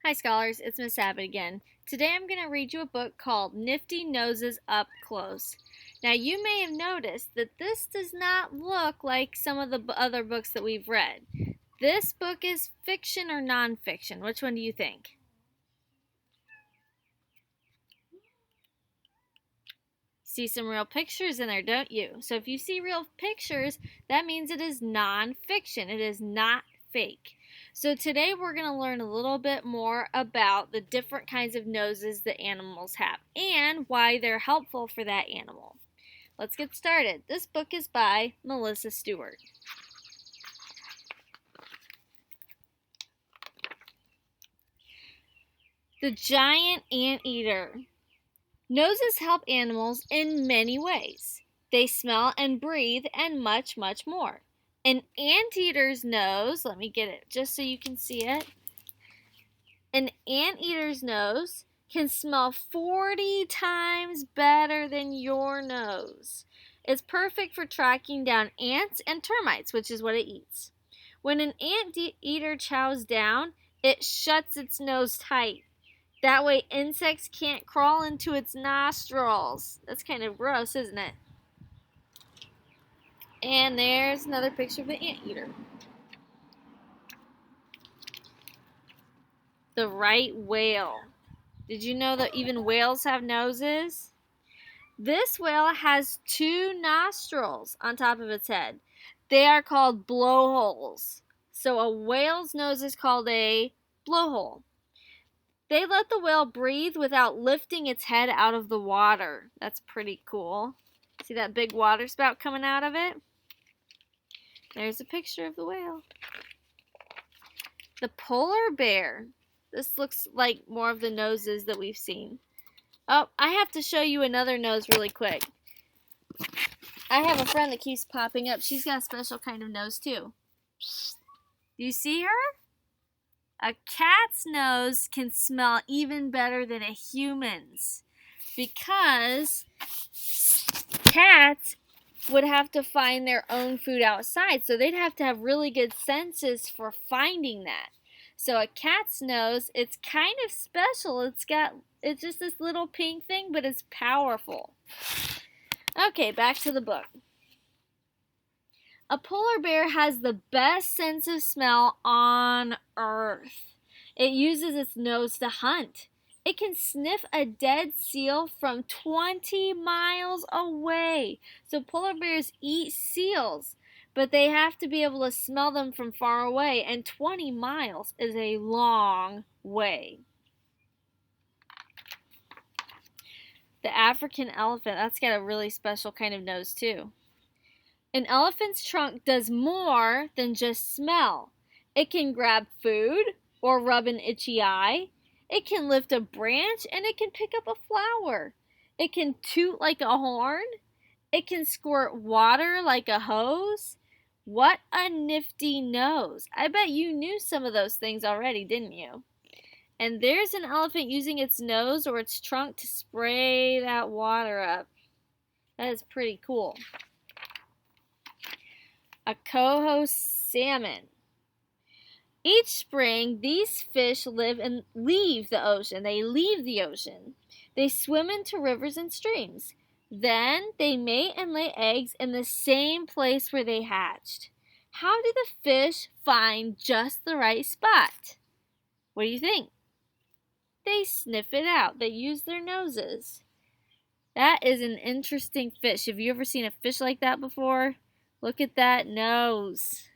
Hi scholars, it's Miss Abbott again. Today I'm going to read you a book called Nifty Noses Up Close. Now you may have noticed that this does not look like some of the other books that we've read. This book is fiction or nonfiction. Which one do you think? See some real pictures in there, don't you? So if you see real pictures, that means it is nonfiction. It is not fake. So today we're going to learn a little bit more about the different kinds of noses that animals have and why they're helpful for that animal. Let's get started. This book is by Melissa Stewart. The Giant Anteater. Noses help animals in many ways. They smell and breathe and much, much more. An anteater's nose, let me get it just so you can see it. An anteater's nose can smell 40 times better than your nose. It's perfect for tracking down ants and termites, which is what it eats. When an anteater chows down, it shuts its nose tight. That way insects can't crawl into its nostrils. That's kind of gross, isn't it? And there's another picture of the anteater. The right whale. Did you know that even whales have noses? This whale has 2 nostrils on top of its head. They are called blowholes. So a whale's nose is called a blowhole. They let the whale breathe without lifting its head out of the water. That's pretty cool. See that big water spout coming out of it? There's a picture of the whale. The polar bear. This looks like more of the noses that we've seen. Oh, I have to show you another nose really quick. I have a friend that keeps popping up. She's got a special kind of nose too. Do you see her? A cat's nose can smell even better than a human's because cats would have to find their own food outside, so they'd have to have really good senses for finding that. So a cat's nose, it's kind of special. It's just this little pink thing, but it's powerful. Okay, back to the book. A polar bear has the best sense of smell on Earth. It uses its nose to hunt. It can sniff a dead seal from 20 miles away. So polar bears eat seals, but they have to be able to smell them from far away, and 20 miles is a long way. The African elephant, that's got a really special kind of nose too. An elephant's trunk does more than just smell. It can grab food or rub an itchy eye. It can lift a branch and it can pick up a flower. It can toot like a horn. It can squirt water like a hose. What a nifty nose. I bet you knew some of those things already, didn't you? And there's an elephant using its nose or its trunk to spray that water up. That is pretty cool. A Coho Salmon. Each spring, these fish live and leave the ocean. They leave the ocean. They swim into rivers and streams. Then they mate and lay eggs in the same place where they hatched. How do the fish find just the right spot? What do you think? They sniff it out. They use their noses. That is an interesting fish. Have you ever seen a fish like that before? Look at that nose.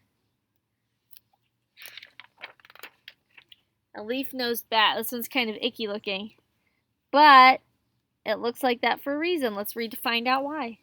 A leaf-nosed bat. This one's kind of icky looking. But it looks like that for a reason. Let's read to find out why.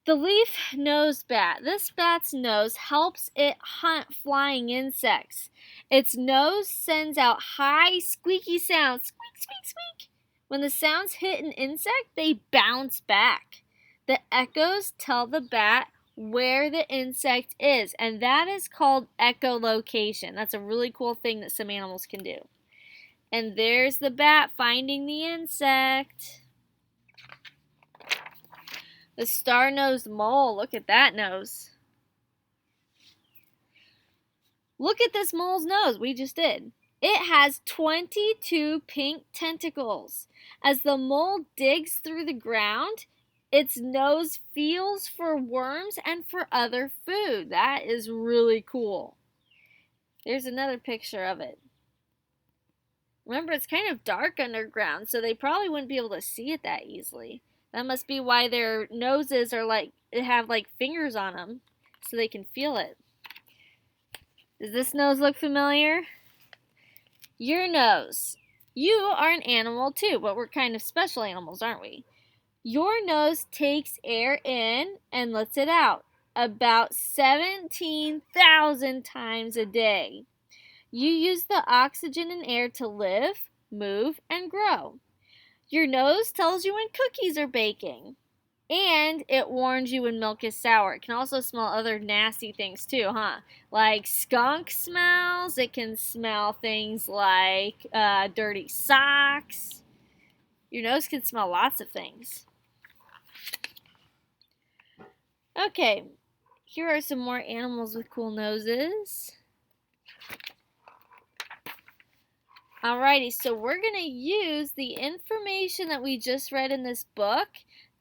The leaf-nosed bat. This bat's nose helps it hunt flying insects. Its nose sends out high squeaky sounds. Squeak, squeak, squeak. When the sounds hit an insect, they bounce back. The echoes tell the bat where the insect is, and that is called echolocation. That's a really cool thing that some animals can do. And there's the bat finding the insect. The star-nosed mole. Look at that nose. Look at this mole's nose. We just did. It has 22 pink tentacles. As the mole digs through the ground, its nose feels for worms and for other food. That is really cool. There's another picture of it. Remember, it's kind of dark underground, so they probably wouldn't be able to see it that easily. That must be why their noses are have fingers on them, so they can feel it. Does this nose look familiar? Your nose. You are an animal too, but we're kind of special animals, aren't we? Your nose takes air in and lets it out about 17,000 times a day. You use the oxygen and air to live, move, and grow. Your nose tells you when cookies are baking. And it warns you when milk is sour. It can also smell other nasty things too, huh? Like skunk smells. It can smell things like dirty socks. Your nose can smell lots of things. Okay, here are some more animals with cool noses. Alrighty, so we're going to use the information that we just read in this book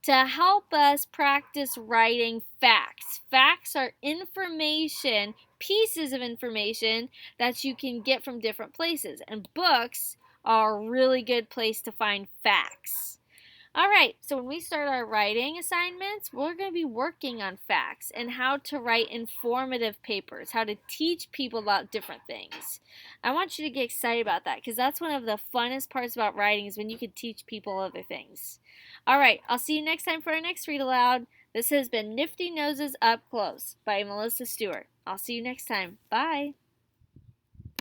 to help us practice writing facts. Facts are information, pieces of information that you can get from different places, and books are a really good place to find facts. Alright, so when we start our writing assignments, we're going to be working on facts and how to write informative papers, how to teach people about different things. I want you to get excited about that because that's one of the funnest parts about writing is when you can teach people other things. Alright, I'll see you next time for our next read aloud. This has been Nifty Noses Up Close by Melissa Stewart. I'll see you next time. Bye.